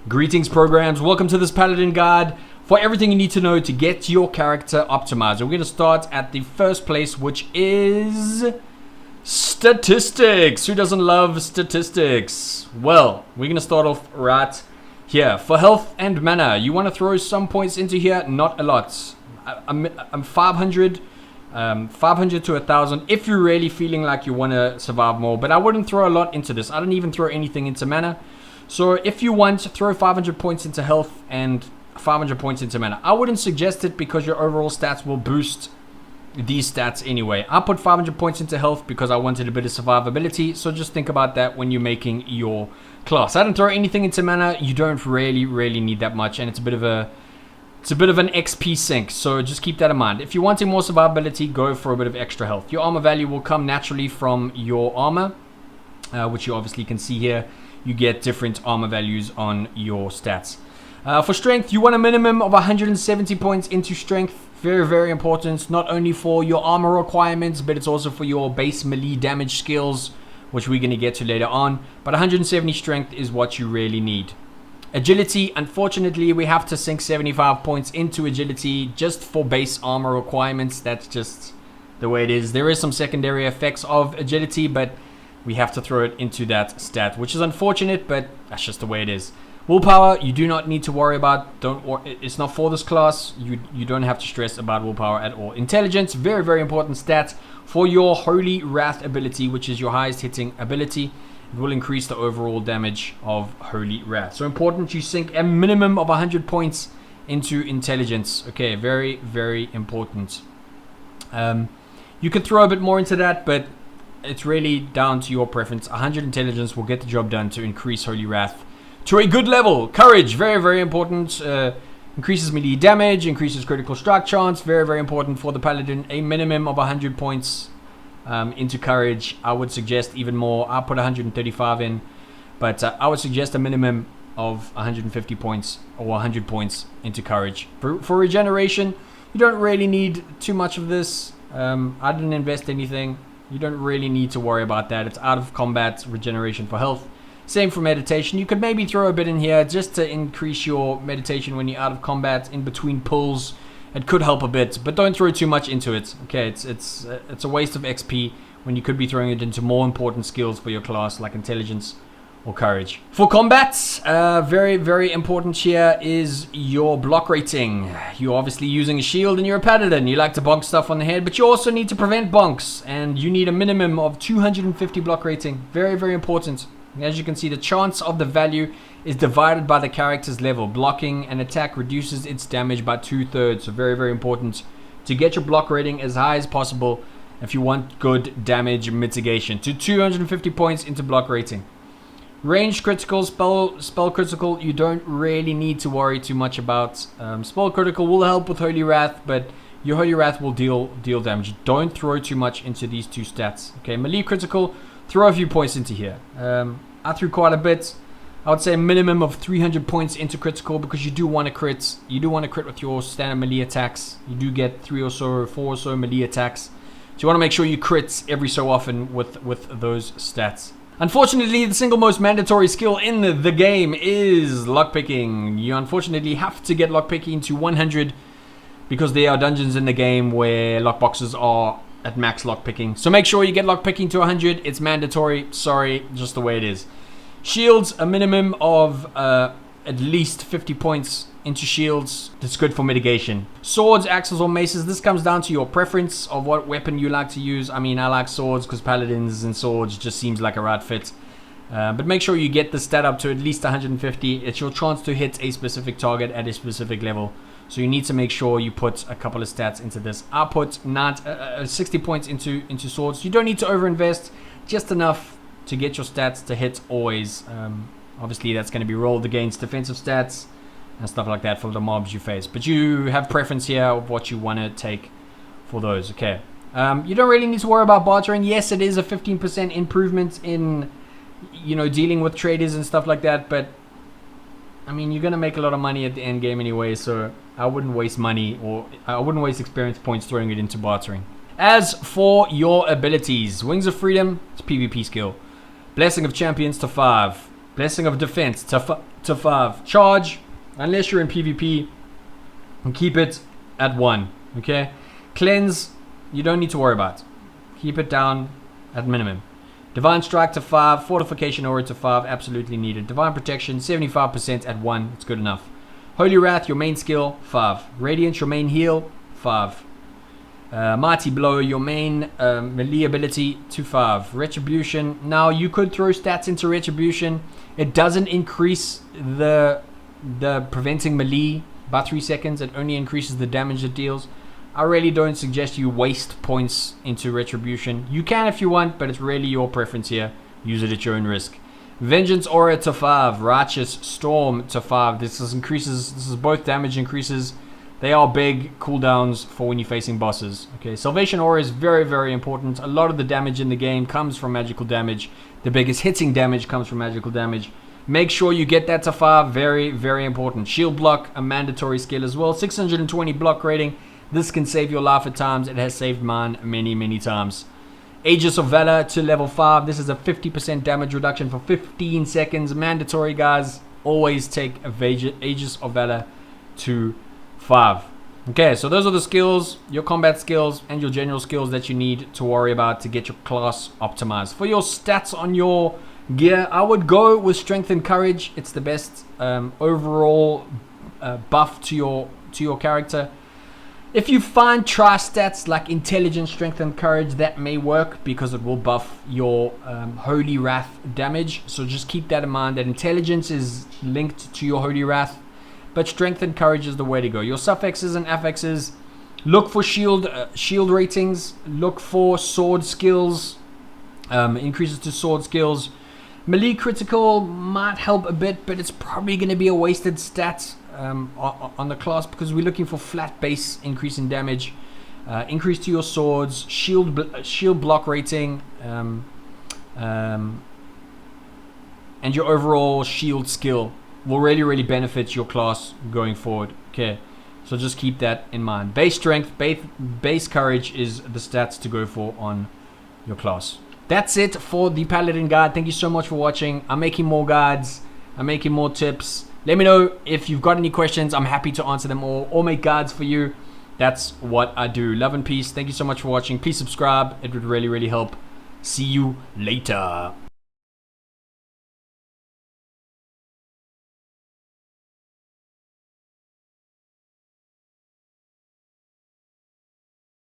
Greetings programs, welcome to this Paladin guide for everything you need to know to get your character optimized. We're going to start at the first place, which is statistics. Who doesn't love statistics? Well, we're going to start off right here. For health and mana, you want to throw some points into here, not a lot. I'm 500 to 1,000 if you're really feeling like you want to survive more, but I wouldn't throw a lot into this. I don't even throw anything into mana. So if you want, throw 500 points into health and 500 points into mana. I wouldn't suggest it because your overall stats will boost these stats anyway. I put 500 points into health because I wanted a bit of survivability. So just think about that when you're making your class. I don't throw anything into mana. You don't really need that much, and it's a bit of an XP sink. So just keep that in mind. If you're wanting more survivability, go for a bit of extra health. Your armor value will come naturally from your armor, which you obviously can see here. You get different armor values on your stats. For strength, you want a minimum of 170 points into strength. Very important, not only for your armor requirements, but it's also for your base melee damage skills, which we're going to get to later on. But 170 strength is what you really need. Agility, unfortunately, we have to sink 75 points into agility just for base armor requirements. That's just the way it is. There is some secondary effects of agility, but we have to throw it into that stat, which is unfortunate, but that's just the way it is. Willpower, you do not need to worry about. It's not for this class. You don't have to stress about willpower at all. Intelligence, very important stat for your Holy Wrath ability, which is your highest hitting ability. It will increase the overall damage of Holy Wrath. So important you sink a minimum of 100 points into intelligence. Okay, very important. You could throw a bit more into that, but it's really down to your preference. 100 intelligence will get the job done to increase Holy Wrath to a good level. Courage, very important. Increases melee damage, increases critical strike chance. Very important for the Paladin. A minimum of 100 points into courage. I would suggest even more. I'll put 135 in, but I would suggest a minimum of 150 points or 100 points into courage. For regeneration, you don't really need too much of this. I didn't invest anything. You don't really need to worry about that. It's out of combat regeneration for health. Same for meditation. You could maybe throw a bit in here just to increase your meditation when you're out of combat, in between pulls. It could help a bit, but don't throw too much into it. Okay, it's a waste of XP when you could be throwing it into more important skills for your class like intelligence or courage. For combat, very important here is your block rating. You're obviously using a shield and you're a Paladin. You like to bonk stuff on the head, but you also need to prevent bonks, and you need a minimum of 250 block rating. Very important. As you can see, the chance of the value is divided by the character's level. Blocking an attack reduces its damage by 2/3. So very important to get your block rating as high as possible if you want good damage mitigation. To 250 points into block rating. Ranged critical, spell critical, you don't really need to worry too much about. Spell critical will help with Holy Wrath, but your Holy Wrath will deal damage. Don't throw too much into these two stats. Okay, melee critical, throw a few points into here. I threw quite a bit. I would say a minimum of 300 points into critical, because you do want to crit. You do want to crit with your standard melee attacks. You do get 3 or so or 4 or so melee attacks. So you want to make sure you crit every so often with those stats. Unfortunately, the single most mandatory skill in the game is lockpicking. You unfortunately have to get lockpicking to 100 because there are dungeons in the game where lockboxes are at max lockpicking. So make sure you get lockpicking to 100. It's mandatory. Sorry, just the way it is. Shields, a minimum of at least 50 points into shields. That's good for mitigation. Swords, axes, or maces. This comes down to your preference of what weapon you like to use. I mean, I like swords because paladins and swords just seems like a right fit. But make sure you get the stat up to at least 150. It's your chance to hit a specific target at a specific level. So you need to make sure you put a couple of stats into this. I put 60 points into swords. You don't need to overinvest, just enough to get your stats to hit always. Obviously, that's going to be rolled against defensive stats and stuff like that for the mobs you face. But you have preference here of what you want to take for those. Okay. You don't really need to worry about bartering. Yes, it is a 15% improvement in, dealing with traders and stuff like that. But I mean, you're going to make a lot of money at the end game anyway. So I wouldn't waste money, or I wouldn't waste experience points throwing it into bartering. As for your abilities, Wings of Freedom, it's PvP skill. Blessing of Champions to 5. Blessing of Defense to 5. Charge, unless you're in PvP, and keep it at 1. Okay. Cleanse, you don't need to worry about. Keep it down at minimum. Divine Strike to 5. Fortification Aura to 5. Absolutely needed. Divine Protection, 75% at 1. It's good enough. Holy Wrath, your main skill, 5. Radiance, your main heal, 5. Mighty Blow, your main melee ability, to 5. Retribution, now you could throw stats into Retribution. It doesn't increase the preventing melee by 3 seconds. It only increases the damage it deals. I really don't suggest you waste points into Retribution. You can if you want, but it's really your preference here. Use it at your own risk. Vengeance Aura to 5. Righteous Storm to 5. This is both damage increases. They are big cooldowns for when you're facing bosses. Okay, Salvation Aura is very, very important. A lot of the damage in the game comes from magical damage. The biggest hitting damage comes from magical damage. Make sure you get that to 5. Very, very important. Shield Block, a mandatory skill as well. 620 block rating. This can save your life at times. It has saved mine many, many times. Aegis of Valor to level 5. This is a 50% damage reduction for 15 seconds. Mandatory, guys. Always take Aegis of Valor to 5. Okay, so those are the skills, your combat skills, and your general skills that you need to worry about to get your class optimized. For your stats on your gear, I would go with Strength and Courage. It's the best overall buff to your character. If you find tri-stats like Intelligence, Strength, and Courage, that may work because it will buff your Holy Wrath damage. So just keep that in mind, that Intelligence is linked to your Holy Wrath, but Strength and Courage is the way to go. Your suffixes and affixes, look for shield ratings, look for sword skills, increases to sword skills. Melee critical might help a bit, but it's probably going to be a wasted stat on the class, because we're looking for flat base increase in damage, increase to your swords, shield block rating, and your overall shield skill will really, really benefit your class going forward. Okay, so just keep that in mind. Base strength, base courage is the stats to go for on your class. That's it for the Paladin guide. Thank you so much for watching. I'm making more guides, I'm making more tips. Let me know if you've got any questions. I'm happy to answer them all or make guides for you. That's what I do. Love and peace. Thank you so much for watching. Please subscribe. It would really, really help. See you later.